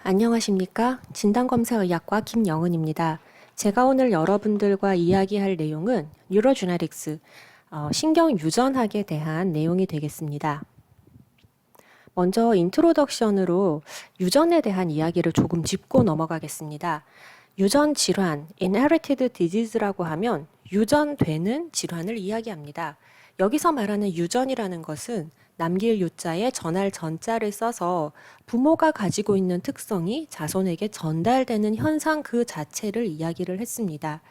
안녕하십니까? 진단검사의학과 김영은입니다. 제가 오늘 여러분들과 이야기할 내용은 뉴로주네틱스, 신경유전학에 대한 내용이 되겠습니다. 먼저 인트로덕션으로 유전에 대한 이야기를 조금 짚고 넘어가겠습니다. 유전 질환, inherited disease라고 하면 유전되는 질환을 이야기합니다. 여기서 말하는 유전이라는 것은 남길 유자에 전할 전자를 써서 부모가 가지고 있는 특성이 자손에게 전달되는 현상 그 자체를 이야기를 했습니다.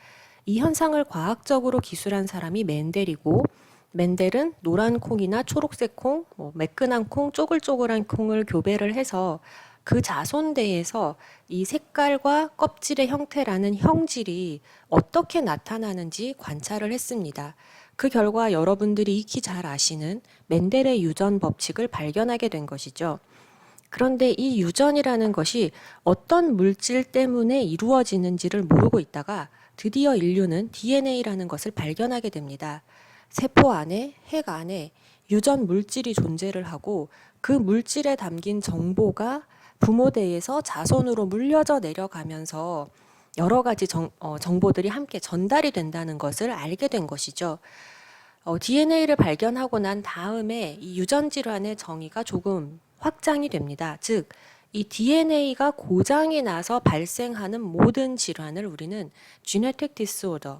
이 현상을 과학적으로 기술한 사람이 멘델이고, 멘델은 노란 콩이나 초록색 콩, 매끈한 콩, 쪼글쪼글한 콩을 교배를 해서 그 자손대에서 이 색깔과 껍질의 형태라는 형질이 어떻게 나타나는지 관찰을 했습니다. 그 결과 여러분들이 익히 잘 아시는 멘델의 유전 법칙을 발견하게 된 것이죠. 그런데 이 유전이라는 것이 어떤 물질 때문에 이루어지는지를 모르고 있다가 드디어 인류는 DNA라는 것을 발견하게 됩니다. 세포 안에, 핵 안에 유전 물질이 존재를 하고 그 물질에 담긴 정보가 부모대에서 자손으로 물려져 내려가면서 여러 가지 정보들이 함께 전달이 된다는 것을 알게 된 것이죠. DNA를 발견하고 난 다음에 이 유전 질환의 정의가 조금 확장이 됩니다. 즉, 이 DNA가 고장이 나서 발생하는 모든 질환을 우리는 genetic disorder,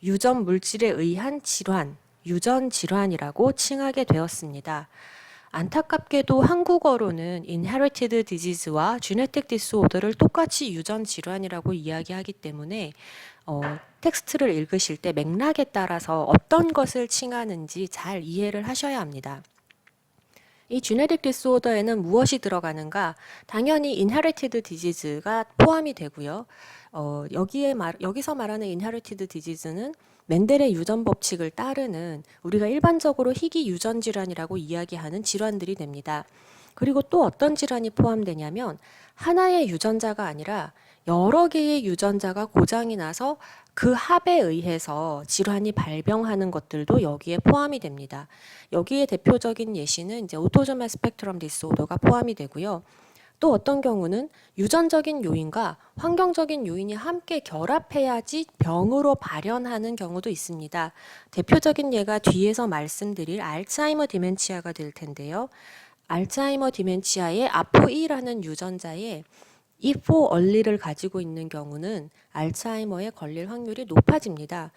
유전 물질에 의한 질환, 유전 질환이라고 칭하게 되었습니다. 안타깝게도 한국어로는 inherited disease와 genetic disorder를 똑같이 유전 질환이라고 이야기하기 때문에 텍스트를 읽으실 때 맥락에 따라서 어떤 것을 칭하는지 잘 이해를 하셔야 합니다. 이 genetic disorder에는 무엇이 들어가는가? 당연히 inherited disease가 포함이 되고요. 여기서 말하는 inherited disease는 멘델의 유전 법칙을 따르는 우리가 일반적으로 희귀 유전 질환이라고 이야기하는 질환들이 됩니다. 그리고 또 어떤 질환이 포함되냐면 하나의 유전자가 아니라 여러 개의 유전자가 고장이 나서 그 합에 의해서 질환이 발병하는 것들도 여기에 포함이 됩니다. 여기에 대표적인 예시는 이제 오토소멀 스펙트럼 디스오더가 포함이 되고요. 또 어떤 경우는 유전적인 요인과 환경적인 요인이 함께 결합해야지 병으로 발현하는 경우도 있습니다. 대표적인 예가 뒤에서 말씀드릴 알츠하이머 디멘치아가 될 텐데요. 알츠하이머 디멘치아의 아포이라는 유전자에 E4 얼리를 가지고 있는 경우는 알츠하이머에 걸릴 확률이 높아집니다.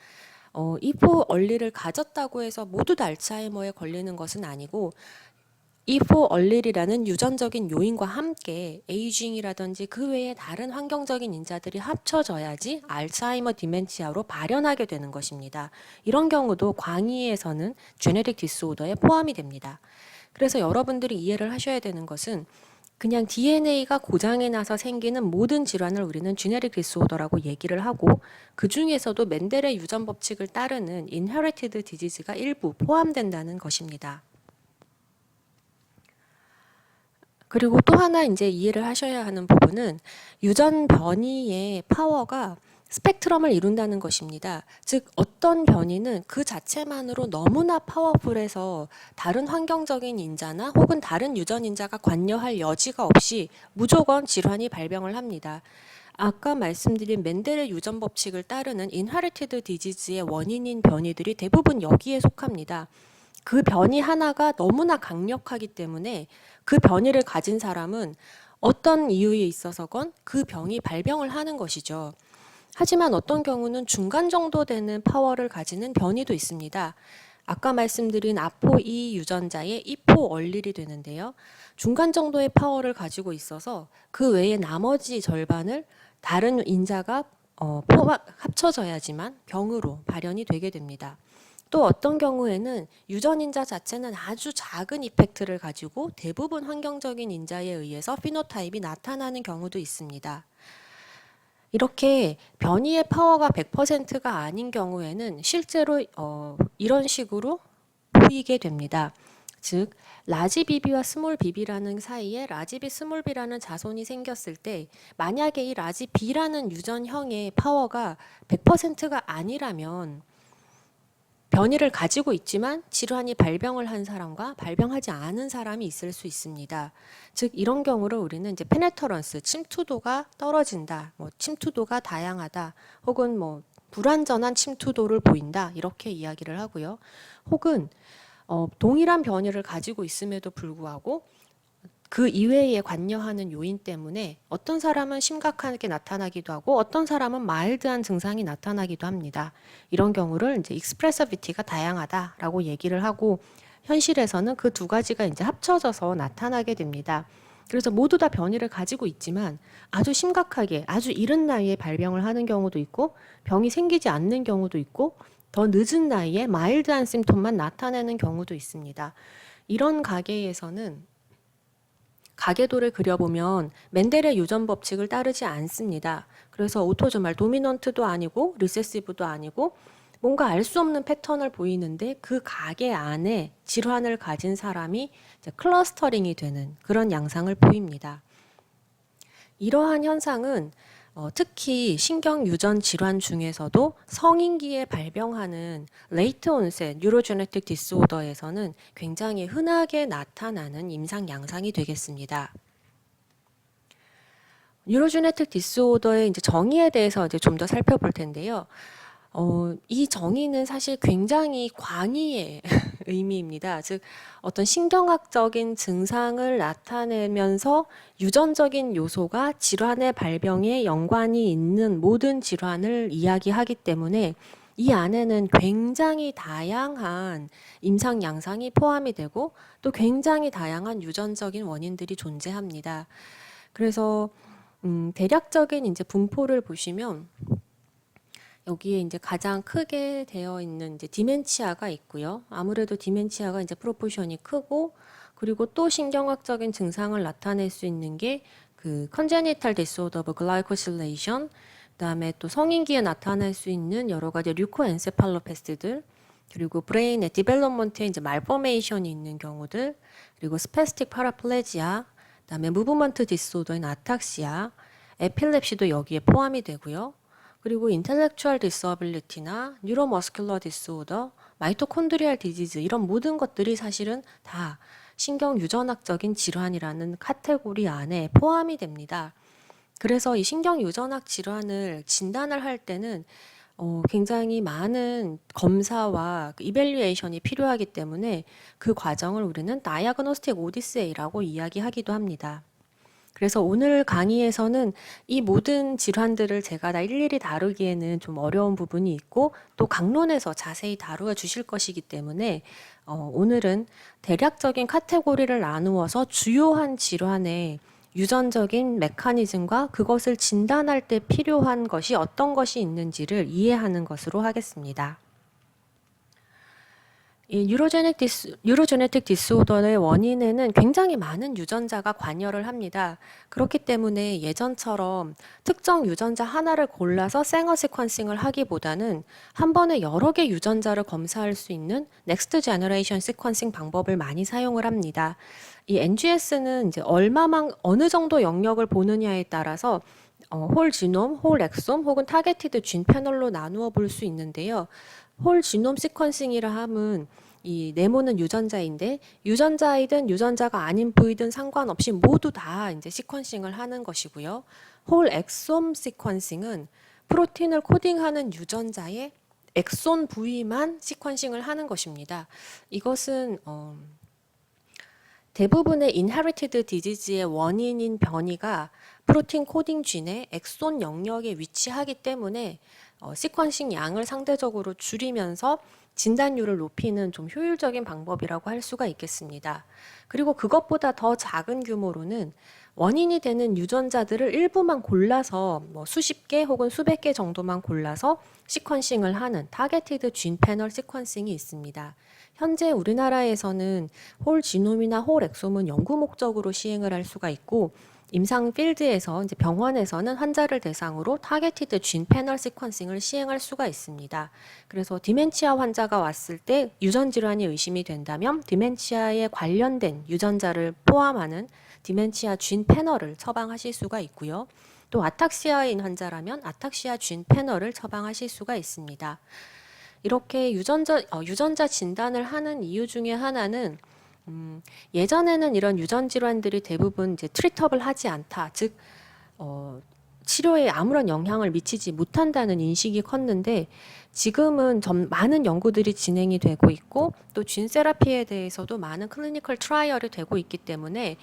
E4 얼리를 가졌다고 해서 모두 다 알츠하이머에 걸리는 것은 아니고 E4 얼릴이라는 유전적인 요인과 함께 에이징이라든지 그 외에 다른 환경적인 인자들이 합쳐져야지 알츠하이머 디멘치아로 발현하게 되는 것입니다. 이런 경우도 광의에서는 제네릭 디스오더에 포함이 됩니다. 그래서 여러분들이 이해를 하셔야 되는 것은 그냥 DNA가 고장이 나서 생기는 모든 질환을 우리는 제네릭 디스오더라고 얘기를 하고 그 중에서도 멘델의 유전 법칙을 따르는 인헤리티드 디지즈가 일부 포함된다는 것입니다. 그리고 또 하나 이제 이해를 하셔야 하는 부분은 유전 변이의 파워가 스펙트럼을 이룬다는 것입니다. 즉 어떤 변이는 그 자체만으로 너무나 파워풀해서 다른 환경적인 인자나 혹은 다른 유전 인자가 관여할 여지가 없이 무조건 질환이 발병을 합니다. 아까 말씀드린 멘델의 유전 법칙을 따르는 인헤리티드 디지즈의 원인인 변이들이 대부분 여기에 속합니다. 그 변이 하나가 너무나 강력하기 때문에 그 변이를 가진 사람은 어떤 이유에 있어서건 그 병이 발병을 하는 것이죠. 하지만 어떤 경우는 중간 정도 되는 파워를 가지는 변이도 있습니다. 아까 말씀드린 아포2 유전자의 E4 얼릴이 되는데요. 중간 정도의 파워를 가지고 있어서 그 외에 나머지 절반을 다른 인자가 합쳐져야지만 병으로 발현이 되게 됩니다. 또 어떤 경우에는 유전 인자 자체는 아주 작은 이펙트를 가지고 대부분 환경적인 인자에 의해서 피노타입이 나타나는 경우도 있습니다. 이렇게 변이의 파워가 100%가 아닌 경우에는 실제로 이런 식으로 보이게 됩니다. 즉 라지 비비와 스몰 비비라는 사이에 라지 비 스몰 비라는 자손이 생겼을 때 만약에 이 라지 비라는 유전형의 파워가 100%가 아니라면 변이를 가지고 있지만 질환이 발병을 한 사람과 발병하지 않은 사람이 있을 수 있습니다. 즉 이런 경우를 우리는 이제 페네터런스, 침투도가 떨어진다, 뭐 침투도가 다양하다, 혹은 뭐 불완전한 침투도를 보인다 이렇게 이야기를 하고요. 혹은 동일한 변이를 가지고 있음에도 불구하고 그 이외에 관여하는 요인 때문에 어떤 사람은 심각하게 나타나기도 하고 어떤 사람은 마일드한 증상이 나타나기도 합니다. 이런 경우를 이제 익스프레서비티가 다양하다라고 얘기를 하고 현실에서는 그 두 가지가 이제 합쳐져서 나타나게 됩니다. 그래서 모두 다 변이를 가지고 있지만 아주 심각하게 아주 이른 나이에 발병을 하는 경우도 있고 병이 생기지 않는 경우도 있고 더 늦은 나이에 마일드한 심톰만 나타내는 경우도 있습니다. 이런 가계에서는 가계도를 그려보면 멘델의 유전 법칙을 따르지 않습니다. 그래서 오토조말 도미넌트도 아니고 리세시브도 아니고 뭔가 알 수 없는 패턴을 보이는데 그 가계 안에 질환을 가진 사람이 이제 클러스터링이 되는 그런 양상을 보입니다. 이러한 현상은 특히 신경 유전 질환 중에서도 성인기에 발병하는 레이트 온셋 뉴로제네틱 디스오더에서는 굉장히 흔하게 나타나는 임상 양상이 되겠습니다. 뉴로제네틱 디스오더의 이제 정의에 대해서 이제 좀 더 살펴볼 텐데요. 이 정의는 사실 굉장히 광의의 의미입니다. 즉, 어떤 신경학적인 증상을 나타내면서 유전적인 요소가 질환의 발병에 연관이 있는 모든 질환을 이야기하기 때문에 이 안에는 굉장히 다양한 임상 양상이 포함이 되고 또 굉장히 다양한 유전적인 원인들이 존재합니다. 그래서 대략적인 이제 분포를 보시면 여기에 이제 가장 크게 되어 있는 이제 디멘치아가 있고요. 아무래도 디멘치아가 이제 프로포션이 크고 그리고 또 신경학적인 증상을 나타낼 수 있는 게 그 컨제니탈 디스오더 오브 글라이코실레이션, 그다음에 또 성인기에 나타날 수 있는 여러 가지 류코엔세팔로패스들, 그리고 브레인의 디벨롭먼트에 이제 말포메이션이 있는 경우들, 그리고 스페스틱 파라플레지아, 그다음에 무브먼트 디스오더인 아탁시아, 에필랩시도 여기에 포함이 되고요. 그리고 인텔렉추얼 디서빌리티나 뉴로머스큘러 디스오더, 마이토콘드리얼 디지즈 이런 모든 것들이 사실은 다 신경 유전학적인 질환이라는 카테고리 안에 포함이 됩니다. 그래서 이 신경 유전학 질환을 진단을 할 때는 굉장히 많은 검사와 이밸류에이션이 필요하기 때문에 그 과정을 우리는 다이아그노스틱 오디세이라고 이야기하기도 합니다. 그래서 오늘 강의에서는 이 모든 질환들을 제가 다 일일이 다루기에는 좀 어려운 부분이 있고 또 강론에서 자세히 다루어 주실 것이기 때문에 오늘은 대략적인 카테고리를 나누어서 주요한 질환의 유전적인 메커니즘과 그것을 진단할 때 필요한 것이 어떤 것이 있는지를 이해하는 것으로 하겠습니다. 이 뉴로제네틱 디스오더의 원인에는 굉장히 많은 유전자가 관여를 합니다. 그렇기 때문에 예전처럼 특정 유전자 하나를 골라서 생어 시퀀싱을 하기보다는 한 번에 여러 개 유전자를 검사할 수 있는 넥스트 제너레이션 시퀀싱 방법을 많이 사용을 합니다. 이 NGS는 이제 어느 정도 영역을 보느냐에 따라서 홀 지놈, 홀 엑솜 혹은 타겟티드 진 패널로 나누어 볼 수 있는데요. 홀 지놈 시퀀싱이라 함은 이 네모는 유전자인데 유전자이든 유전자가 아닌 부위든 상관없이 모두 다 이제 시퀀싱을 하는 것이고요. 홀 엑솜 시퀀싱은 프로틴을 코딩하는 유전자의 엑손 부위만 시퀀싱을 하는 것입니다. 이것은 대부분의 인헤리티드 디지즈의 원인인 변이가 프로틴 코딩 진의 엑손 영역에 위치하기 때문에 시퀀싱 양을 상대적으로 줄이면서 진단율을 높이는 좀 효율적인 방법이라고 할 수가 있겠습니다. 그리고 그것보다 더 작은 규모로는 원인이 되는 유전자들을 일부만 골라서 뭐 수십 개 혹은 수백 개 정도만 골라서 시퀀싱을 하는 타겟티드 진 패널 시퀀싱이 있습니다. 현재 우리나라에서는 홀 지놈이나 홀 엑솜은 연구 목적으로 시행을 할 수가 있고 임상 필드에서 이제 병원에서는 환자를 대상으로 타겟티드 진 패널 시퀀싱을 시행할 수가 있습니다. 그래서 디멘치아 환자가 왔을 때 유전 질환이 의심이 된다면 디멘치아에 관련된 유전자를 포함하는 디멘치아 진 패널을 처방하실 수가 있고요. 또 아탁시아인 환자라면 아탁시아 진 패널을 처방하실 수가 있습니다. 이렇게 유전자 진단을 하는 이유 중에 하나는 예전에는 이런 유전 질환들이 대부분 이제 트리터블 하지 않다. 즉 치료에 아무런 영향을 미치지 못한다는 인식이 컸는데 지금은 많은 연구들이 진행이 되고 있고 또 진 세라피에 대해서도 많은 클리니컬 트라이얼이 되고 있기 때문에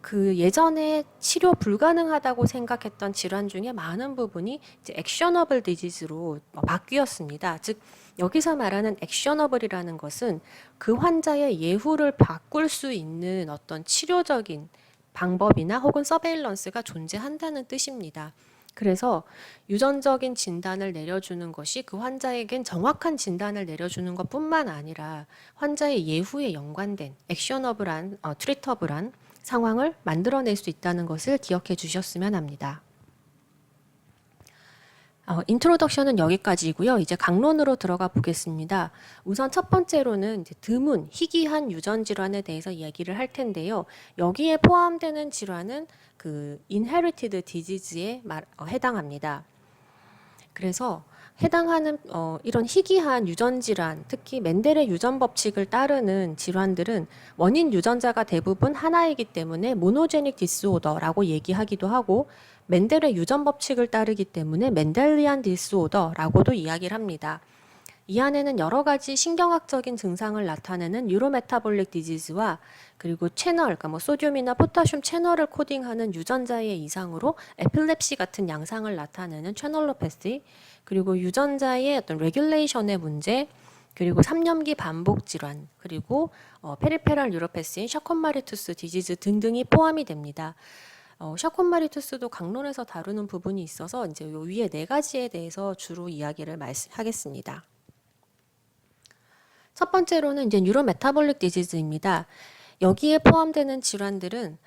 그 예전에 치료 불가능하다고 생각했던 질환 중에 많은 부분이 이제 액셔너블 디지즈로 바뀌었습니다. 즉 여기서 말하는 액셔너블이라는 것은 그 환자의 예후를 바꿀 수 있는 어떤 치료적인 방법이나 혹은 서베일런스가 존재한다는 뜻입니다. 그래서 유전적인 진단을 내려주는 것이 그 환자에겐 정확한 진단을 내려주는 것뿐만 아니라 환자의 예후에 연관된 액셔너블한, 트리터블한 상황을 만들어낼 수 있다는 것을 기억해 주셨으면 합니다. 인트로덕션은 여기까지고요. 이제 강론으로 들어가 보겠습니다. 우선 첫 번째로는 이제 드문, 희귀한 유전 질환에 대해서 이야기를 할 텐데요. 여기에 포함되는 질환은 그 inherited disease에 해당합니다. 그래서 해당하는 이런 희귀한 유전 질환, 특히 멘델의 유전 법칙을 따르는 질환들은 원인 유전자가 대부분 하나이기 때문에 모노제닉 디스오더라고 얘기하기도 하고 멘델의 유전 법칙을 따르기 때문에 멘델리안 디스오더라고도 이야기를 합니다. 이 안에는 여러 가지 신경학적인 증상을 나타내는 뉴로메타볼릭 디지즈와 그리고 채널, 그러니까 뭐 소듐이나 포타슘 채널을 코딩하는 유전자의 이상으로 에필lep시 같은 양상을 나타내는 채널로패시, 그리고 유전자의 어떤 레귤레이션의 문제, 그리고 3년기 반복 질환, 그리고 페리페럴 뉴로패시인 샤콘마리투스 디지즈 등등이 포함이 됩니다. 샤콘마리투스도 강론에서 다루는 부분이 있어서 이제 요 위에 네 가지에 대해서 주로 이야기를 하겠습니다. 첫 번째로는 이제 뉴로메타볼릭 디지즈입니다. 여기에 포함되는 질환들은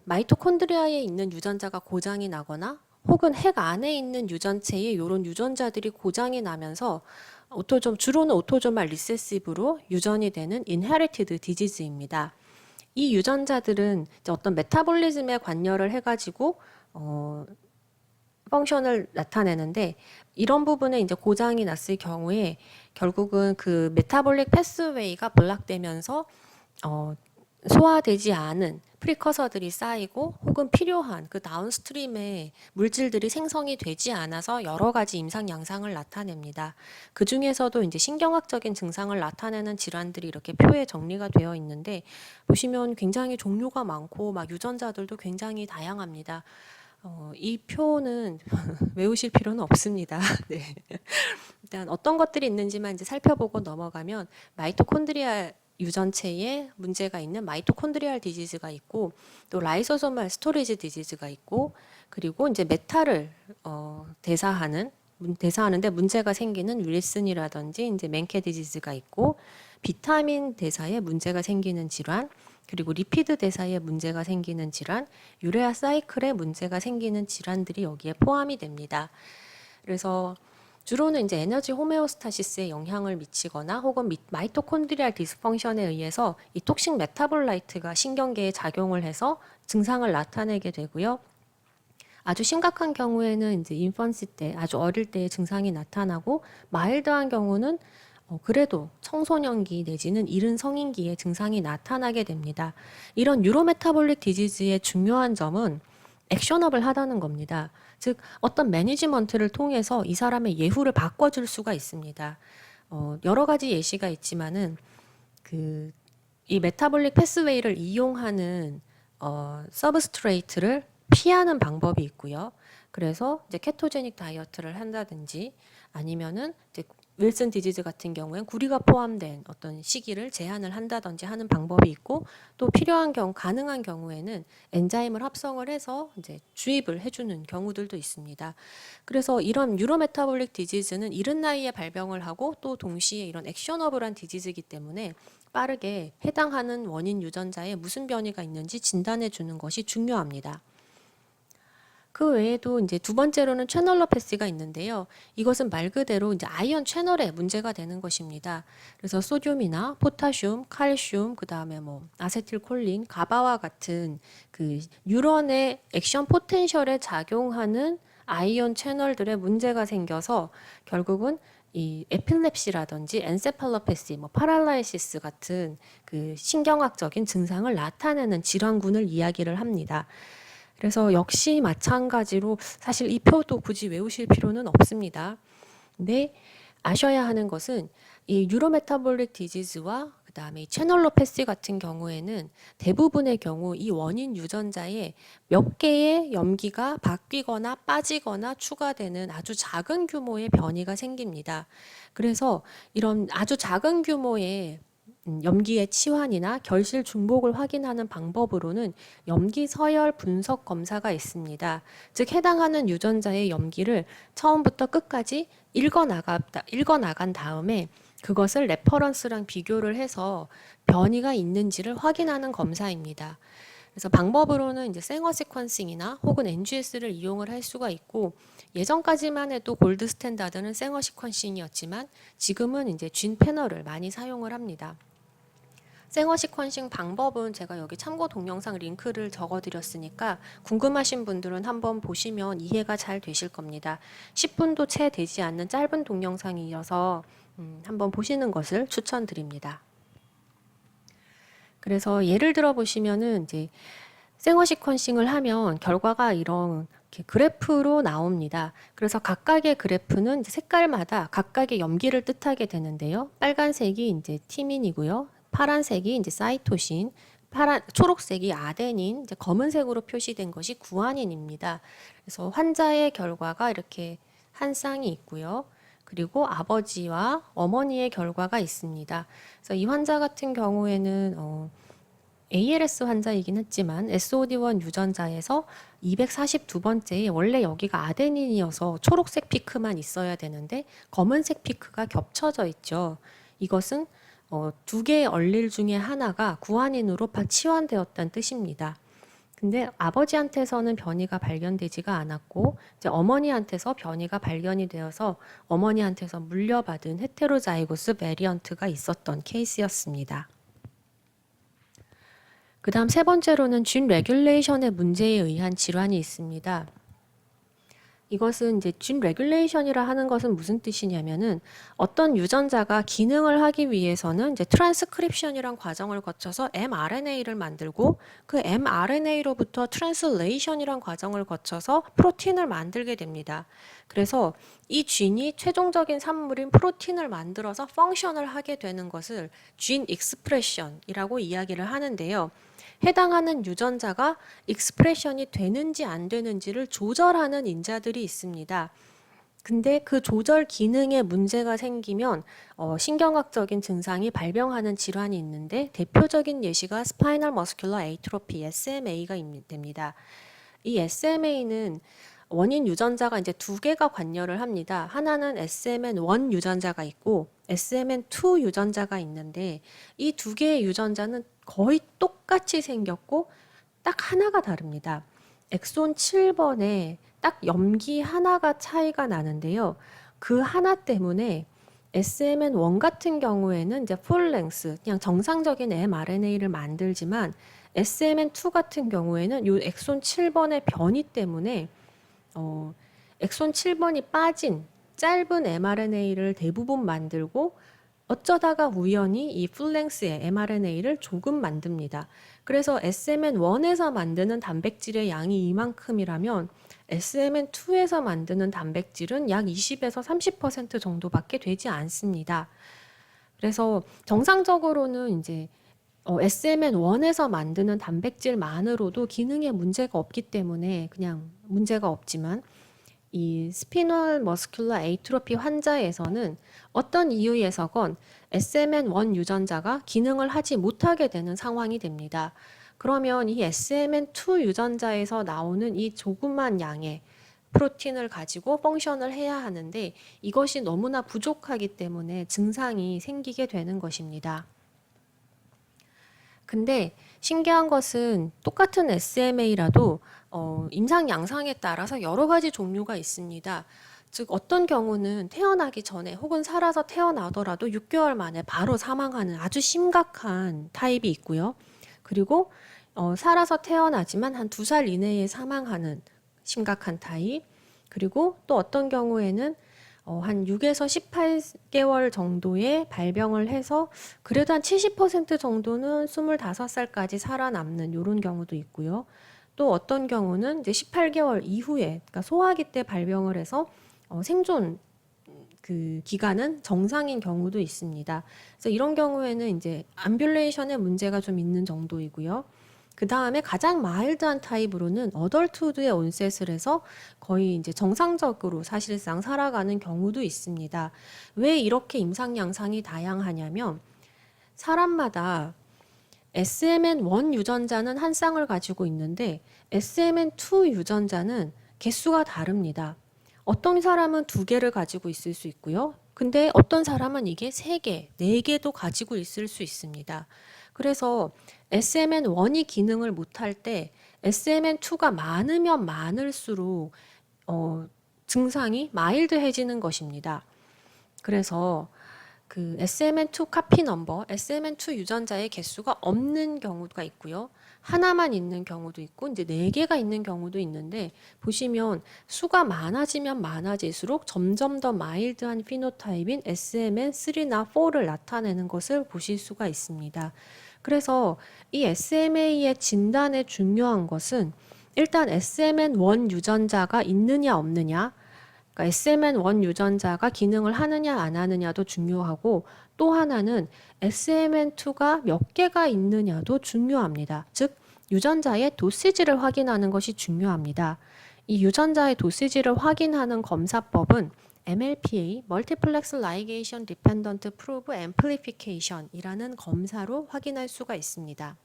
마이토콘드리아에 있는 유전자가 고장이 나거나 혹은 핵 안에 있는 유전체에 이런 유전자들이 고장이 나면서 주로는 오토조말 리세시브로 유전이 되는 인헤리티드 디지즈입니다. 이 유전자들은 이제 어떤 메타볼리즘에 관여를 해가지고 펑션을 나타내는데 이런 부분에 이제 고장이 났을 경우에 결국은 그 메타볼릭 패스웨이가 블락되면서 소화되지 않은 프리커서들이 쌓이고 혹은 필요한 그 다운스트림의 물질들이 생성이 되지 않아서 여러 가지 임상 양상을 나타냅니다. 그 중에서도 이제 신경학적인 증상을 나타내는 질환들이 이렇게 표에 정리가 되어 있는데 보시면 굉장히 종류가 많고 막 유전자들도 굉장히 다양합니다. 이 표는 외우실 필요는 없습니다. 네. 일단 어떤 것들이 있는지만 이제 살펴보고 넘어가면 마이토콘드리아 유전체에 문제가 있는 마이토콘드리알 디지즈가 있고 또 라이소소말 스토리지 디지즈가 있고 그리고 이제 메탈을 대사하는데 문제가 생기는 윌슨이라든지 이제 멘케 디지즈가 있고 비타민 대사에 문제가 생기는 질환 그리고 리피드 대사에 문제가 생기는 질환, 유레아 사이클에 문제가 생기는 질환들이 여기에 포함이 됩니다. 그래서 주로는 이제 에너지 호메오스타시스에 영향을 미치거나 혹은 마이토콘드리알 디스펑션에 의해서 이 톡식 메타볼라이트가 신경계에 작용을 해서 증상을 나타내게 되고요. 아주 심각한 경우에는 이제 인펀시 때 아주 어릴 때의 증상이 나타나고 마일드한 경우는 그래도 청소년기 내지는 이른 성인기에 증상이 나타나게 됩니다. 이런 뉴로메타볼릭 디지즈의 중요한 점은 액셔너블 하다는 겁니다. 즉 어떤 매니지먼트를 통해서 이 사람의 예후를 바꿔줄 수가 있습니다. 여러 가지 예시가 있지만은 이 메타볼릭 패스웨이를 이용하는 서브스트레이트를 피하는 방법이 있고요. 그래서 이제 케토제닉 다이어트를 한다든지 아니면은 이제 윌슨 디지즈 같은 경우엔 구리가 포함된 어떤 시기를 제한을 한다든지 하는 방법이 있고 또 필요한 경우 가능한 경우에는 엔자임을 합성을 해서 이제 주입을 해주는 경우들도 있습니다. 그래서 이런 뉴로메타볼릭 디지즈는 이른 나이에 발병을 하고 또 동시에 이런 액셔너블한 디지즈이기 때문에 빠르게 해당하는 원인 유전자에 무슨 변이가 있는지 진단해 주는 것이 중요합니다. 그 외에도 이제 두 번째로는 채널로패시가 있는데요. 이것은 말 그대로 이제 아이언 채널에 문제가 되는 것입니다. 그래서 소듐이나 포타슘, 칼슘, 그 다음에 뭐 아세틸콜린, 가바와 같은 그 뉴런의 액션 포텐셜에 작용하는 아이언 채널들에 문제가 생겨서 결국은 이 에필랩시라든지 엔세팔로패시, 뭐 파랄라이시스 같은 그 신경학적인 증상을 나타내는 질환군을 이야기를 합니다. 그래서 역시 마찬가지로 사실 이 표도 굳이 외우실 필요는 없습니다. 근데 아셔야 하는 것은 이 유로메타볼릭 디지즈와 그다음에 이 채널로패시 같은 경우에는 대부분의 경우 이 원인 유전자에 몇 개의 염기가 바뀌거나 빠지거나 추가되는 아주 작은 규모의 변이가 생깁니다. 그래서 이런 아주 작은 규모의 염기의 치환이나 결실 중복을 확인하는 방법으로는 염기 서열 분석 검사가 있습니다. 즉 해당하는 유전자의 염기를 처음부터 끝까지 읽어 나간 다음에 그것을 레퍼런스랑 비교를 해서 변이가 있는지를 확인하는 검사입니다. 그래서 방법으로는 이제 생어 시퀀싱이나 혹은 NGS를 이용을 할 수가 있고, 예전까지만 해도 골드 스탠다드는 생어 시퀀싱이었지만 지금은 이제 진 패널을 많이 사용을 합니다. 생어 시퀀싱 방법은 제가 여기 참고 동영상 링크를 적어드렸으니까 궁금하신 분들은 한번 보시면 이해가 잘 되실 겁니다. 10분도 채 되지 않는 짧은 동영상이어서 한번 보시는 것을 추천드립니다. 그래서 예를 들어 보시면은 이제 생어 시퀀싱을 하면 결과가 이런 그래프로 나옵니다. 그래서 각각의 그래프는 이제 색깔마다 각각의 염기를 뜻하게 되는데요. 빨간색이 이제 티민이고요. 파란색이 이제 사이토신, 초록색이 아데닌, 이제 검은색으로 표시된 것이 구아닌입니다. 그래서 환자의 결과가 이렇게 한 쌍이 있고요. 그리고 아버지와 어머니의 결과가 있습니다. 그래서 이 환자 같은 경우에는 ALS 환자이긴 했지만 SOD1 유전자에서 242번째에 원래 여기가 아데닌이어서 초록색 피크만 있어야 되는데 검은색 피크가 겹쳐져 있죠. 이것은 두 개의 얼릴 중에 하나가 구아닌으로 치환되었다는 뜻입니다. 근데 아버지한테서는 변이가 발견되지가 않았고 이제 어머니한테서 변이가 발견이 되어서 어머니한테서 물려받은 헤테로자이고스 베리언트가 있었던 케이스였습니다. 그 다음 세 번째로는 진 레귤레이션의 문제에 의한 질환이 있습니다. 이것은 이제 진 레귤레이션이라 하는 것은 무슨 뜻이냐면은 어떤 유전자가 기능을 하기 위해서는 이제 트랜스크립션이란 과정을 거쳐서 mRNA를 만들고 그 mRNA로부터 트랜슬레이션이란 과정을 거쳐서 프로틴을 만들게 됩니다. 그래서 이 쥔이 최종적인 산물인 프로틴을 만들어서 펑션을 하게 되는 것을 진 익스프레션이라고 이야기를 하는데요. 해당하는 유전자가 익스프레션이 되는지 안 되는지를 조절하는 인자들이 있습니다. 근데 그 조절 기능에 문제가 생기면 신경학적인 증상이 발병하는 질환이 있는데 대표적인 예시가 스파이널 머스큘러 에이트로피 SMA가 됩니다. 이 SMA는 원인 유전자가 이제 두 개가 관여를 합니다. 하나는 SMN1 유전자가 있고 SMN2 유전자가 있는데 이 두 개의 유전자는 거의 똑같이 생겼고 딱 하나가 다릅니다. 엑손 7번에 딱 염기 하나가 차이가 나는데요. 그 하나 때문에 SMN1 같은 경우에는 이제 풀랭스, 그냥 정상적인 mRNA를 만들지만 SMN2 같은 경우에는 이 엑손 7번의 변이 때문에 엑손 7번이 빠진 짧은 mRNA를 대부분 만들고 어쩌다가 우연히 이 풀랭스의 mRNA를 조금 만듭니다. 그래서 SMN1에서 만드는 단백질의 양이 이만큼이라면 SMN2에서 만드는 단백질은 약 20에서 30% 정도밖에 되지 않습니다. 그래서 정상적으로는 이제 SMN1에서 만드는 단백질만으로도 기능에 문제가 없기 때문에 그냥 문제가 없지만 이 스피널 머스큘러 에이트로피 환자에서는 어떤 이유에서건 SMN1 유전자가 기능을 하지 못하게 되는 상황이 됩니다. 그러면 이 SMN2 유전자에서 나오는 이 조그만 양의 프로틴을 가지고 펑션을 해야 하는데 이것이 너무나 부족하기 때문에 증상이 생기게 되는 것입니다. 근데 신기한 것은 똑같은 SMA라도 임상 양상에 따라서 여러 가지 종류가 있습니다. 즉 어떤 경우는 태어나기 전에 혹은 살아서 태어나더라도 6개월 만에 바로 사망하는 아주 심각한 타입이 있고요. 그리고 살아서 태어나지만 한 2살 이내에 사망하는 심각한 타입. 그리고 또 어떤 경우에는 한 6에서 18개월 정도의 발병을 해서 그래도 한 70% 정도는 25살까지 살아남는 이런 경우도 있고요. 또 어떤 경우는 이제 18개월 이후에, 그러니까 소아기 때 발병을 해서 생존 그 기간은 정상인 경우도 있습니다. 그래서 이런 경우에는 이제 암뷸레이션에 문제가 좀 있는 정도이고요. 그 다음에 가장 마일드한 타입으로는 어덜트후드에 온셋을 해서 거의 이제 정상적으로 사실상 살아가는 경우도 있습니다. 왜 이렇게 임상 양상이 다양하냐면 사람마다 SMN1 유전자는 한 쌍을 가지고 있는데 SMN2 유전자는 개수가 다릅니다. 어떤 사람은 두 개를 가지고 있을 수 있고요. 근데 어떤 사람은 이게 세 개, 네 개도 가지고 있을 수 있습니다. 그래서 SMN1이 기능을 못할 때 SMN2가 많으면 많을수록 증상이 마일드해지는 것입니다. 그래서 그 SMN2 카피 넘버, SMN2 유전자의 개수가 없는 경우가 있고요. 하나만 있는 경우도 있고 이제 네 개가 있는 경우도 있는데 보시면 수가 많아지면 많아질수록 점점 더 마일드한 피노타입인 SMN3나 4를 나타내는 것을 보실 수가 있습니다. 그래서 이 SMA의 진단에 중요한 것은 일단 SMN1 유전자가 있느냐 없느냐, 그러니까 SMN1 유전자가 기능을 하느냐 안 하느냐도 중요하고 또 하나는 SMN2가 몇 개가 있느냐도 중요합니다. 즉 유전자의 도시지를 확인하는 것이 중요합니다. 이 유전자의 도시지를 확인하는 검사법은 MLPA, Multiplex Ligation Dependent Probe Amplification이라는 검사로 확인할 수가 있습니다.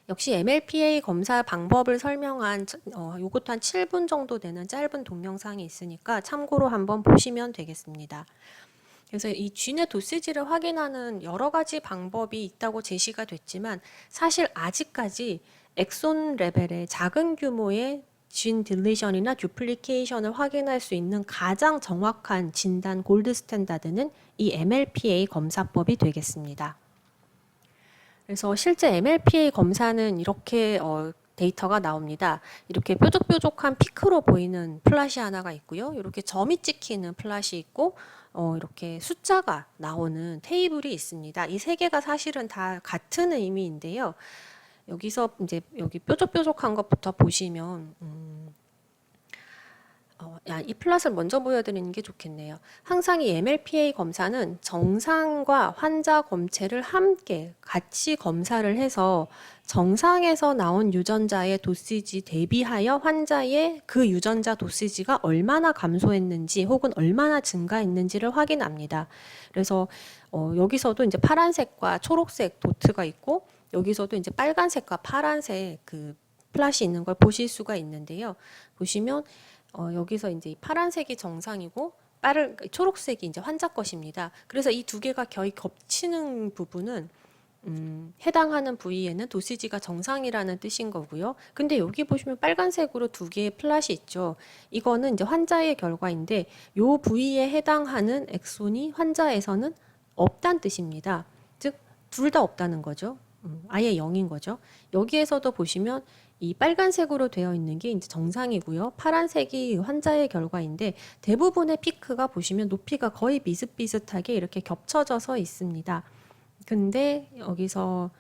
역시 MLPA 검사 방법을 설명한 요것도 한 7분 정도 되는 짧은 동영상이 있으니까 참고로 한번 보시면 되겠습니다. 그래서 이 쥔의 도시지를 확인하는 여러 가지 방법이 있다고 제시가 됐지만 사실 아직까지 엑손 레벨의 작은 규모의 쥔 딜리션이나 듀플리케이션을 확인할 수 있는 가장 정확한 진단 골드 스탠다드는 이 MLPA 검사법이 되겠습니다. 그래서 실제 MLPA 검사는 이렇게 데이터가 나옵니다. 이렇게 뾰족뾰족한 피크로 보이는 플랫이 하나가 있고요. 이렇게 점이 찍히는 플랫이 있고 이렇게 숫자가 나오는 테이블이 있습니다. 이 세 개가 사실은 다 같은 의미인데요. 여기서 이제 여기 뾰족뾰족한 것부터 보시면 이 플랫을 먼저 보여드리는 게 좋겠네요. 항상 이 MLPA 검사는 정상과 환자 검체를 함께 같이 검사를 해서 정상에서 나온 유전자의 도시지 대비하여 환자의 그 유전자 도시지가 얼마나 감소했는지 혹은 얼마나 증가했는지를 확인합니다. 그래서 여기서도 이제 파란색과 초록색 도트가 있고 여기서도 이제 빨간색과 파란색 그 플랫이 있는 걸 보실 수가 있는데요. 보시면 여기서 이제 파란색이 정상이고 초록색이 이제 환자 것입니다. 그래서 이 두 개가 거의 겹치는 부분은 해당하는 부위에는 도시지가 정상이라는 뜻인 거고요. 근데 여기 보시면 빨간색으로 두 개의 플랫이 있죠. 이거는 이제 환자의 결과인데 요 부위에 해당하는 엑손이 환자에서는 없다는 뜻입니다. 즉, 둘 다 없다는 거죠. 아예 0인 거죠. 여기에서도 보시면 이 빨간색으로 되어 있는 게 이제 정상이고요. 파란색이 환자의 결과인데 대부분의 피크가 보시면 높이가 거의 비슷비슷하게 이렇게 겹쳐져서 있습니다. 근데 여기서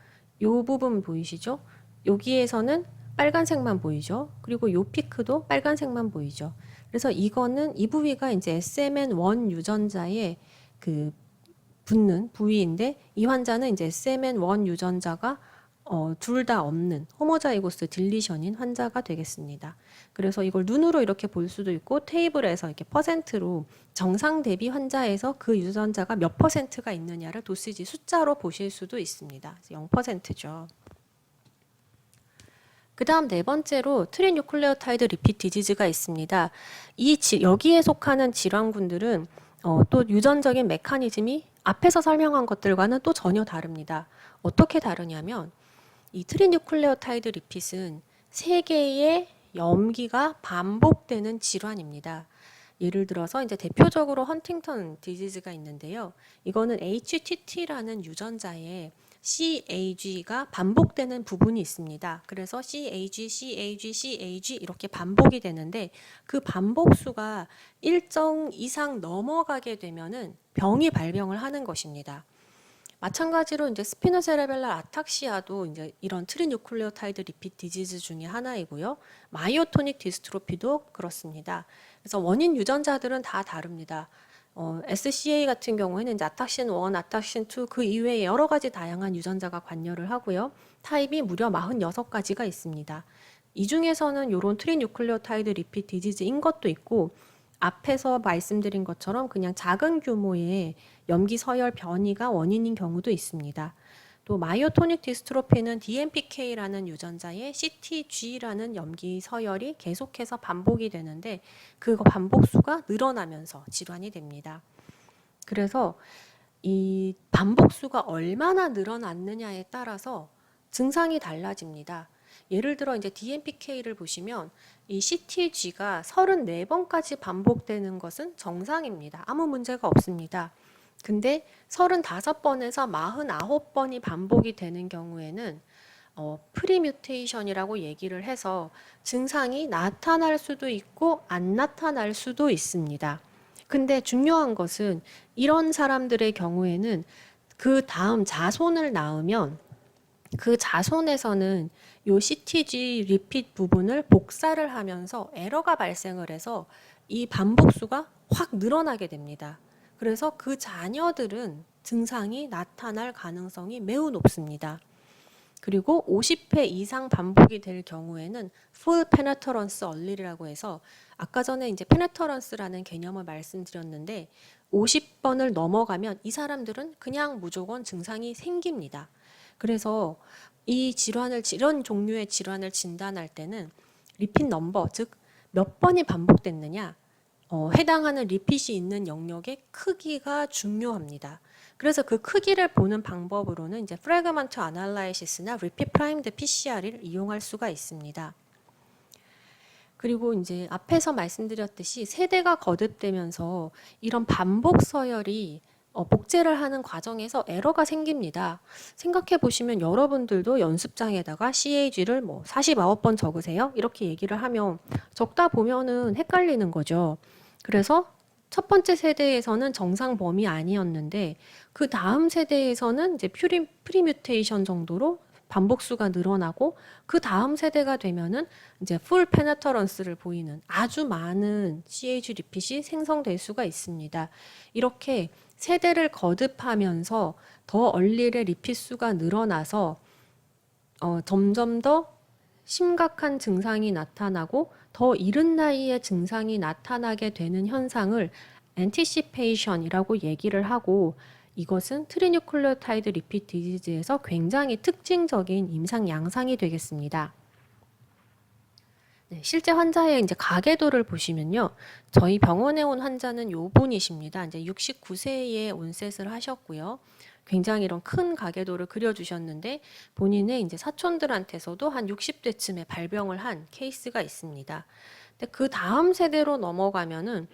요 부분 보이시죠? 여기에서는 빨간색만 보이죠. 그리고 요 피크도 빨간색만 보이죠. 그래서 이거는 이 부위가 이제 SMN1 유전자의 그 붙는 부위인데 이 환자는 이제 SMN1 유전자가 둘 다 없는 호모자이고스 딜리션인 환자가 되겠습니다. 그래서 이걸 눈으로 이렇게 볼 수도 있고 테이블에서 이렇게 퍼센트로 정상 대비 환자에서 그 유전자가 몇 퍼센트가 있느냐를 도시지 숫자로 보실 수도 있습니다. 0%죠. 그 다음 네 번째로 트리뉴클레오타이드 리핏 디지즈가 있습니다. 여기에 속하는 질환군들은 또 유전적인 메커니즘이 앞에서 설명한 것들과는 또 전혀 다릅니다. 어떻게 다르냐면 이 트리뉴클레오타이드 리핏은 세 개의 염기가 반복되는 질환입니다. 예를 들어서 이제 대표적으로 헌팅턴 디지즈가 있는데요. 이거는 HTT라는 유전자의 CAG가 반복되는 부분이 있습니다. 그래서 CAG, CAG, CAG 이렇게 반복이 되는데 그 반복수가 일정 이상 넘어가게 되면은 병이 발병을 하는 것입니다. 마찬가지로 이제 스피노세레벨랄 아탁시아도 이제 이런 트리뉴클레오타이드 리핏 디지즈 중에 하나이고요. 마이오토닉 디스트로피도 그렇습니다. 그래서 원인 유전자들은 다 다릅니다. SCA 같은 경우에는 이제 아탁신 1, 아탁신 2, 그 이외에 여러 가지 다양한 유전자가 관여를 하고요. 타입이 무려 46가지가 있습니다. 이 중에서는 이런 트리뉴클레오타이드 리핏 디지즈인 것도 있고 앞에서 말씀드린 것처럼 그냥 작은 규모의 염기 서열 변이가 원인인 경우도 있습니다. 또 마이오토닉 디스트로피는 DMPK라는 유전자의 CTG라는 염기 서열이 계속해서 반복이 되는데 그 반복수가 늘어나면서 질환이 됩니다. 그래서 이 반복수가 얼마나 늘어났느냐에 따라서 증상이 달라집니다. 예를 들어 이제 DMPK를 보시면 이 CTG가 34번까지 반복되는 것은 정상입니다. 아무 문제가 없습니다. 근데 35번에서 49번이 반복이 되는 경우에는 프리뮤테이션이라고 얘기를 해서 증상이 나타날 수도 있고 안 나타날 수도 있습니다. 근데 중요한 것은 이런 사람들의 경우에는 그 다음 자손을 낳으면 그 자손에서는 요 CTG 리핏 부분을 복사를 하면서 에러가 발생을 해서 이 반복수가 확 늘어나게 됩니다. 그래서 그 자녀들은 증상이 나타날 가능성이 매우 높습니다. 그리고 50회 이상 반복이 될 경우에는 full penetrance allele이라고 해서 아까 전에 이제 penetrancera는 개념을 말씀드렸는데 50번을 넘어가면 이 사람들은 그냥 무조건 증상이 생깁니다. 그래서 이 질환을 이런 종류의 질환을 진단할 때는 리핏 넘버 즉 몇 번이 반복됐느냐 해당하는 리핏이 있는 영역의 크기가 중요합니다. 그래서 그 크기를 보는 방법으로는 이제 프래그먼트 아날라이시스나 리핏 프라임드 PCR을 이용할 수가 있습니다. 그리고 이제 앞에서 말씀드렸듯이 세대가 거듭되면서 이런 반복 서열이 복제를 하는 과정에서 에러가 생깁니다. 생각해 보시면 여러분들도 연습장에다가 CAG를 뭐 49번 적으세요? 이렇게 얘기를 하면 적다 보면은 헷갈리는 거죠. 그래서 첫 번째 세대에서는 정상 범위 아니었는데 그 다음 세대에서는 이제 프리뮤테이션 정도로 반복수가 늘어나고 그 다음 세대가 되면은 이제 풀 페네터런스를 보이는 아주 많은 CAG 리핏이 생성될 수가 있습니다. 이렇게 세대를 거듭하면서 더 얼릴의 리핏 수가 늘어나서 점점 더 심각한 증상이 나타나고 더 이른 나이에 증상이 나타나게 되는 현상을 anticipation이라고 얘기를 하고 이것은 트리뉴클레오타이드 리핏 디지즈에서 굉장히 특징적인 임상 양상이 되겠습니다. 네, 실제 환자의 이제 가계도를 보시면요. 저희 병원에 온 환자는 요 분이십니다. 이제 69세에 온셋을 하셨고요. 굉장히 이런 큰 가계도를 그려주셨는데 본인의 이제 사촌들한테서도 한 60대쯤에 발병을 한 케이스가 있습니다. 근데 그 다음 세대로 넘어가면은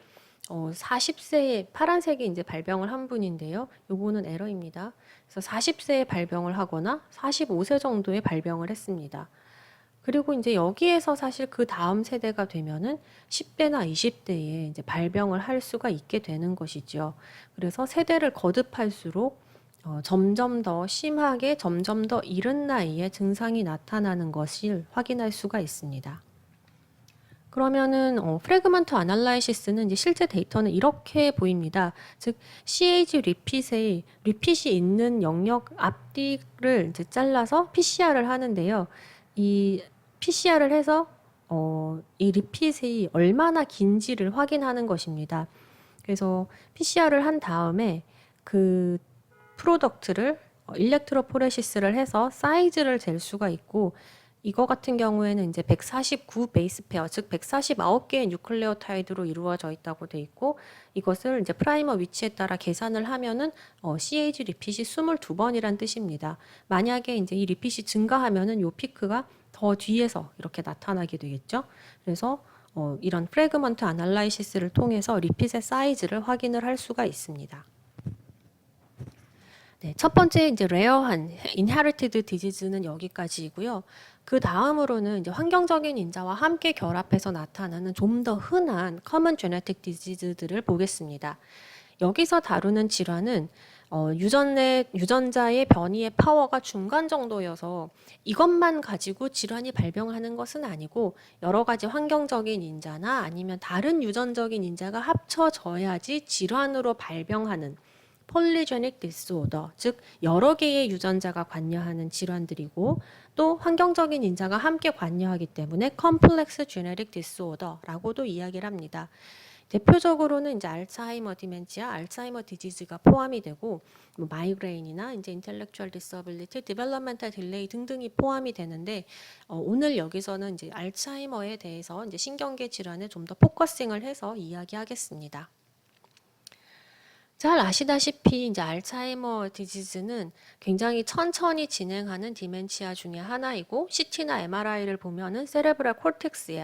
40세에 파란색이 이제 발병을 한 분인데요. 요거는 에러입니다. 그래서 40세에 발병을 하거나 45세 정도에 발병을 했습니다. 그리고 이제 여기에서 사실 그 다음 세대가 되면은 10대나 20대에 이제 발병을 할 수가 있게 되는 것이죠. 그래서 세대를 거듭할수록 점점 더 심하게, 점점 더 이른 나이에 증상이 나타나는 것을 확인할 수가 있습니다. 그러면은 프래그먼트 아날라이시스는 이제 실제 데이터는 이렇게 보입니다. 즉 CAG 리핏이 있는 영역 앞뒤를 이제 잘라서 PCR을 하는데요. 이 PCR을 해서 이 리핏이 얼마나 긴지를 확인하는 것입니다. 그래서 PCR을 한 다음에 그 프로덕트를 일렉트로포레시스를 해서 사이즈를 잴 수가 있고 이거 같은 경우에는 이제 149 베이스 페어, 즉 149개의 뉴클레오타이드로 이루어져 있다고 돼 있고 이것을 이제 프라이머 위치에 따라 계산을 하면은 CAG 리핏이 22번이란 뜻입니다. 만약에 이제 이 리핏이 증가하면은 요 피크가 더 뒤에서 이렇게 나타나게 되겠죠. 그래서 이런 프래그먼트 아날라이시스를 통해서 리핏의 사이즈를 확인을 할 수가 있습니다. 네, 첫 번째 이제 레어한 inherited disease는 여기까지이고요. 그 다음으로는 이제 환경적인 인자와 함께 결합해서 나타나는 좀 더 흔한 common genetic disease들을 보겠습니다. 여기서 다루는 질환은 유전자의 변이의 파워가 중간 정도여서 이것만 가지고 질환이 발병하는 것은 아니고 여러 가지 환경적인 인자나 아니면 다른 유전적인 인자가 합쳐져야지 질환으로 발병하는 폴리제닉 디스오더, 즉 여러 개의 유전자가 관여하는 질환들이고 또 환경적인 인자가 함께 관여하기 때문에 컴플렉스 제네릭 디스오더라고도 이야기를 합니다. 대표적으로는 이제 알츠하이머 디멘치아, 알츠하이머 디지즈가 포함이 되고 뭐 마이그레인이나 이제 인텔렉추얼 디서빌리티, 디벨롭멘탈 딜레이 등등이 포함이 되는데 오늘 여기서는 이제 알츠하이머에 대해서 이제 신경계 질환에 좀 더 포커싱을 해서 이야기하겠습니다. 잘 아시다시피 이제 알츠하이머 디지즈는 굉장히 천천히 진행하는 디멘치아 중에 하나이고 CT나 MRI를 보면은 세레브랄 콜텍스의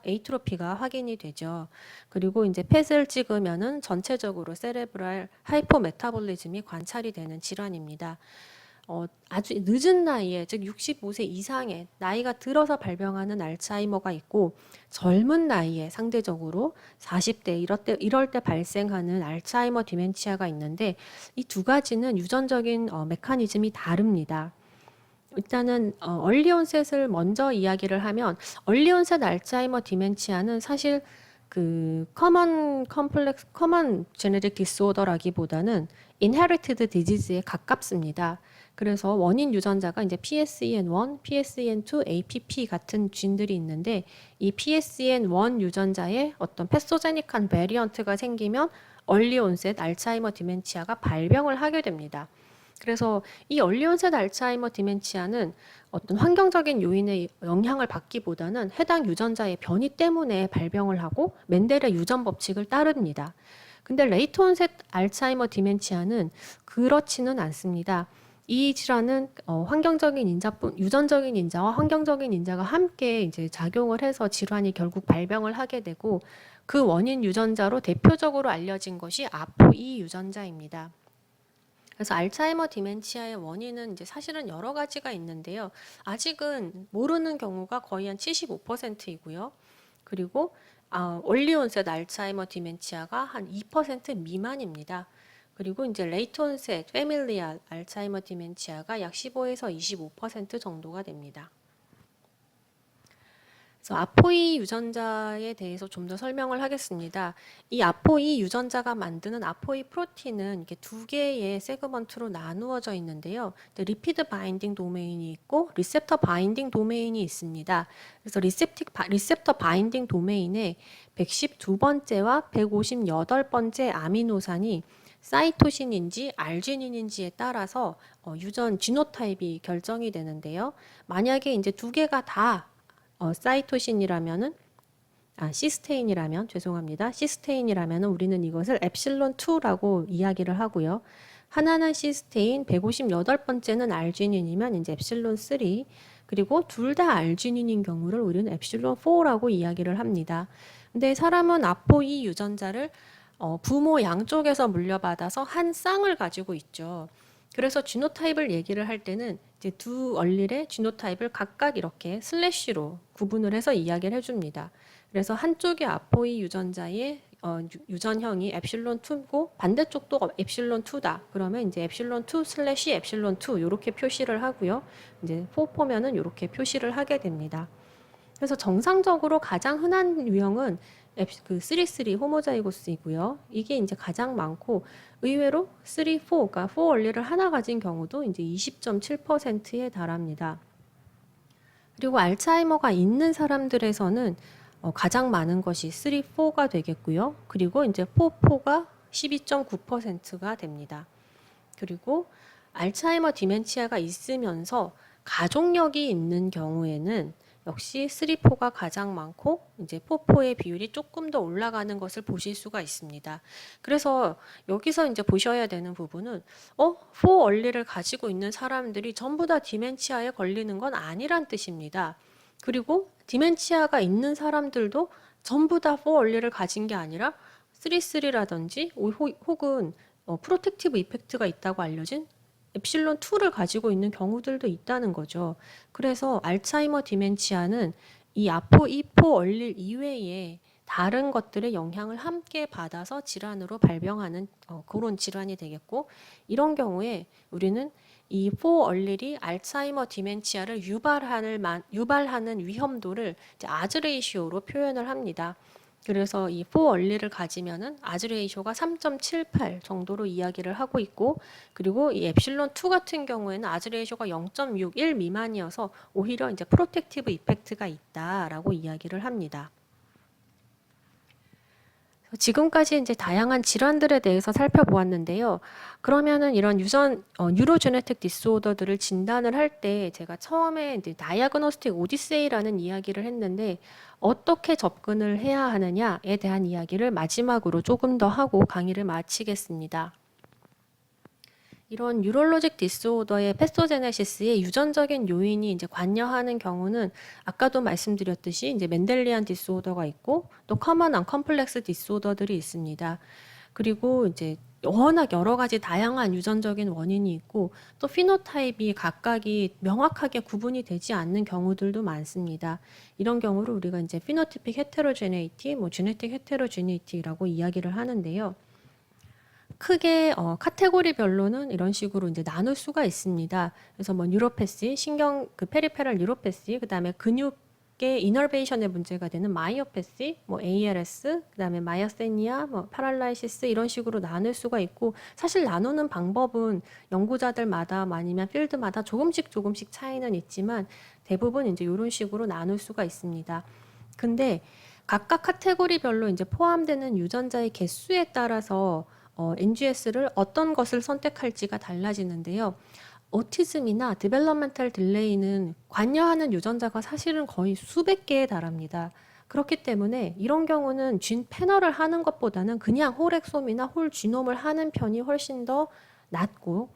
에이트로피가 확인이 되죠. 그리고 이제 펫을 찍으면은 전체적으로 세레브랄 하이포메타볼리즘이 관찰이 되는 질환입니다. 아주 늦은 나이에 즉 65세 이상의 나이가 들어서 발병하는 알츠하이머가 있고 젊은 나이에 상대적으로 40대 이럴 때 발생하는 알츠하이머 디멘치아가 있는데 이 두 가지는 유전적인 메커니즘이 다릅니다. 일단은 얼리 온셋을 먼저 이야기를 하면 얼리 온셋 알츠하이머 디멘치아는 사실 그 커먼 제네릭 디스오더라기보다는 인헤리티드 디지즈에 가깝습니다. 그래서 원인 유전자가 이제 PSEN1, PSEN2, APP 같은 쥔들이 있는데 이 PSEN1 유전자에 어떤 패소제닉한 베리언트가 생기면 얼리 온셋 알츠하이머 디멘치아가 발병을 하게 됩니다. 그래서 이 얼리 온셋 알츠하이머 디멘치아는 어떤 환경적인 요인의 영향을 받기보다는 해당 유전자의 변이 때문에 발병을 하고 멘델의 유전 법칙을 따릅니다. 근데 레이트 온셋 알츠하이머 디멘치아는 그렇지는 않습니다. 이 질환은 유전적인 인자와 환경적인 인자가 함께 이제 작용을 해서 질환이 결국 발병을 하게 되고 그 원인 유전자로 대표적으로 알려진 것이 아포2 유전자입니다. 그래서 알츠하이머 디멘치아의 원인은 이제 사실은 여러 가지가 있는데요. 아직은 모르는 경우가 거의 한 75%이고요. 그리고 얼리 온셋 알츠하이머 디멘치아가 한 2% 미만입니다. 그리고 이제 레이트 온셋 패밀리알 알츠하이머 디멘치아가 약 15에서 25% 정도가 됩니다. 그래서 아포이 유전자에 대해서 좀 더 설명을 하겠습니다. 이 아포이 유전자가 만드는 아포이 프로틴은 이렇게 두 개의 세그먼트로 나누어져 있는데요. 리피드 바인딩 도메인이 있고 리셉터 바인딩 도메인이 있습니다. 그래서 리셉터 바인딩 도메인에 112번째와 158번째 아미노산이 사이토신인지 알지닌인지에 따라서 유전 지노타입이 결정이 되는데요. 만약에 이제 두 개가 다 사이토신이라면은 시스테인이라면 죄송합니다. 시스테인이라면은 우리는 이것을 엡실론 2라고 이야기를 하고요. 하나는 시스테인, 158번째는 알지닌이면 이제 엡실론 3, 그리고 둘 다 알지닌인 경우를 우리는 엡실론 4라고 이야기를 합니다. 근데 사람은 아포2 유전자를 부모 양쪽에서 물려받아서 한 쌍을 가지고 있죠. 그래서 지노타입을 얘기를 할 때는 이제 두 얼릴의 지노타입을 각각 이렇게 슬래시로 구분을 해서 이야기를 해줍니다. 그래서 한쪽의 아포이 유전자의 유전형이 엡실론 2고 반대쪽도 엡실론 2다. 그러면 이제 엡실론 2 슬래시 엡실론 2 이렇게 표시를 하고요. 이제 4포면은 이렇게 표시를 하게 됩니다. 그래서 정상적으로 가장 흔한 유형은 그 3, 호모자이고스이고요. 이게 이제 가장 많고 의외로 3, 4, 그러니까 4 원리를 하나 가진 경우도 이제 20.7%에 달합니다. 그리고 알츠하이머가 있는 사람들에서는 가장 많은 것이 3, 4가 되겠고요. 그리고 이제 4, 4가 12.9%가 됩니다. 그리고 알츠하이머 디멘치아가 있으면서 가족력이 있는 경우에는 역시 3, 4가 가장 많고 이제 4, 4의 비율이 조금 더 올라가는 것을 보실 수가 있습니다. 그래서 여기서 이제 보셔야 되는 부분은 4 원리를 가지고 있는 사람들이 전부 다 디멘치아에 걸리는 건 아니란 뜻입니다. 그리고 디멘치아가 있는 사람들도 전부 다 4 원리를 가진 게 아니라 3, 3라든지 혹은 프로텍티브 이펙트가 있다고 알려진 엡실론 2를 가지고 있는 경우들도 있다는 거죠. 그래서 알츠하이머 디멘치아는 이 아포2포 얼릴 이외에 다른 것들의 영향을 함께 받아서 질환으로 발병하는 그런 질환이 되겠고, 이런 경우에 우리는 이 4 얼릴이 알츠하이머 디멘치아를 유발하는 위험도를 이제 아즈 레이시오로 표현을 합니다. 그래서 이 4 얼리를 가지면은 아즈 레이쇼가 3.78 정도로 이야기를 하고 있고, 그리고 이 엡실론 2 같은 경우에는 아즈 레이쇼가 0.61 미만이어서 오히려 이제 프로텍티브 이펙트가 있다라고 이야기를 합니다. 지금까지 이제 다양한 질환들에 대해서 살펴보았는데요. 그러면은 이런 뉴로제네틱 디스오더들을 진단을 할 때 제가 처음에 이제 다이아그노스틱 오디세이라는 이야기를 했는데, 어떻게 접근을 해야 하느냐에 대한 이야기를 마지막으로 조금 더 하고 강의를 마치겠습니다. 이런 뉴럴로직 디스오더의 패소제네시스에 유전적인 요인이 이제 관여하는 경우는 아까도 말씀드렸듯이 이제 멘델리안 디스오더가 있고, 또 커먼 언컴플렉스 디스오더들이 있습니다. 그리고 이제 워낙 여러 가지 다양한 유전적인 원인이 있고, 또 피노타입이 각각이 명확하게 구분이 되지 않는 경우들도 많습니다. 이런 경우를 우리가 이제 피노티픽 헤테로제네이티, 제네틱 헤테로제네이티라고 이야기를 하는데요. 크게 카테고리별로는 이런 식으로 이제 나눌 수가 있습니다. 그래서 뉴로패시, 신경 페리페럴 뉴로패시, 그다음에 근육의 이너베이션에 문제가 되는 마이오패시, ALS, 그다음에 마이어세니아, 파랄라이시스 이런 식으로 나눌 수가 있고, 사실 나누는 방법은 연구자들마다 아니면 필드마다 조금씩 차이는 있지만 대부분 이제 이런 식으로 나눌 수가 있습니다. 근데 각각 카테고리별로 이제 포함되는 유전자의 개수에 따라서 NGS를 어떤 것을 선택할지가 달라지는데요. 오티즘이나 디벨롭멘탈 딜레이는 관여하는 유전자가 사실은 거의 수백 개에 달합니다. 그렇기 때문에 이런 경우는 진 패널을 하는 것보다는 그냥 홀 엑솜이나 홀 지놈을 하는 편이 훨씬 더 낫고,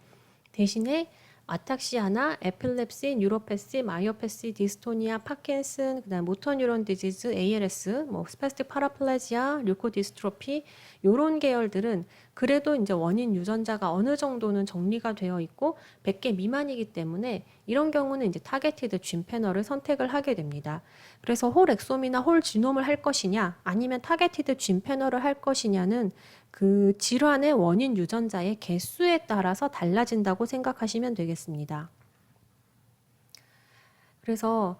대신에 아탁시아나 에필lep시, 뉴로패시, 마이오패시, 디스토니아, 파킨슨, 그다음 모터뉴런 디지즈, ALS, 스파스틱 파라플레지아, 류코디스트로피 요런 계열들은 그래도 이제 원인 유전자가 어느 정도는 정리가 되어 있고 100개 미만이기 때문에 이런 경우는 이제 타겟티드 진 패널을 선택을 하게 됩니다. 그래서 홀 엑솜이나 홀 지놈을 할 것이냐 아니면 타겟티드 진 패널을 할 것이냐는 그 질환의 원인 유전자의 개수에 따라서 달라진다고 생각하시면 되겠습니다. 그래서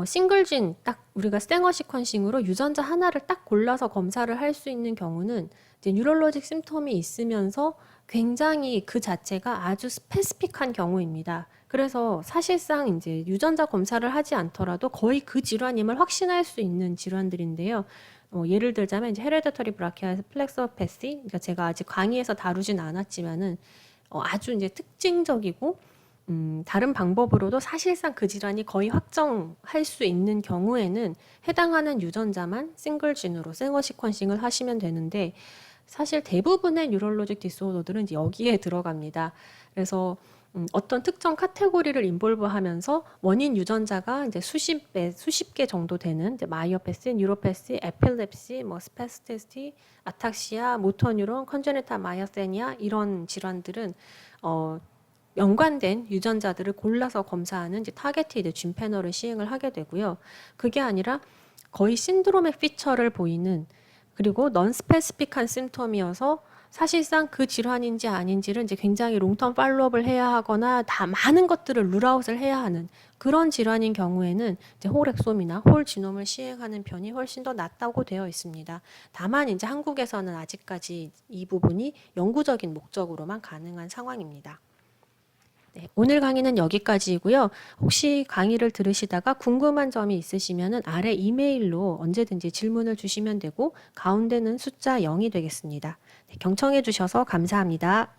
싱글진 딱 우리가 스탱어 시퀀싱으로 유전자 하나를 딱 골라서 검사를 할 수 있는 경우는 이제 뉴럴로직 심텀이 있으면서 굉장히 그 자체가 아주 스페시픽한 경우입니다. 그래서 사실상 이제 유전자 검사를 하지 않더라도 거의 그 질환임을 확신할 수 있는 질환들인데요. 예를 들자면 이제 헤레디터리 브라키아스 플렉서패시, 그러니까 제가 아직 강의에서 다루진 않았지만은 아주 이제 특징적이고 다른 방법으로도 사실상 그 질환이 거의 확정할 수 있는 경우에는 해당하는 유전자만 싱글진으로 생어 시퀀싱을 하시면 되는데, 사실 대부분의 뉴럴로직 디스오더들은 이제 여기에 들어갑니다. 그래서 어떤 특정 카테고리를 인볼브하면서 원인 유전자가 이제 수십 개 정도 되는 이제 마이오패시, 뉴로패시, 에필lep시, 스파스티시티, 아탁시아, 모터뉴론, 컨제니탈 마이어세니아 이런 질환들은 연관된 유전자들을 골라서 검사하는 이제 타겟티드 진 패널을 시행을 하게 되고요. 그게 아니라 거의 신드롬의 피처를 보이는, 그리고 넌 스페시픽한 심텀이어서 사실상 그 질환인지 아닌지를 이제 굉장히 롱텀 팔로업을 해야 하거나 다 많은 것들을 룰아웃을 해야 하는 그런 질환인 경우에는 이제 홀 엑솜이나 홀 지놈을 시행하는 편이 훨씬 더 낫다고 되어 있습니다. 다만 이제 한국에서는 아직까지 이 부분이 영구적인 목적으로만 가능한 상황입니다. 네, 오늘 강의는 여기까지이고요. 혹시 강의를 들으시다가 궁금한 점이 있으시면 아래 이메일로 언제든지 질문을 주시면 되고, 가운데는 숫자 0이 되겠습니다. 네, 경청해 주셔서 감사합니다.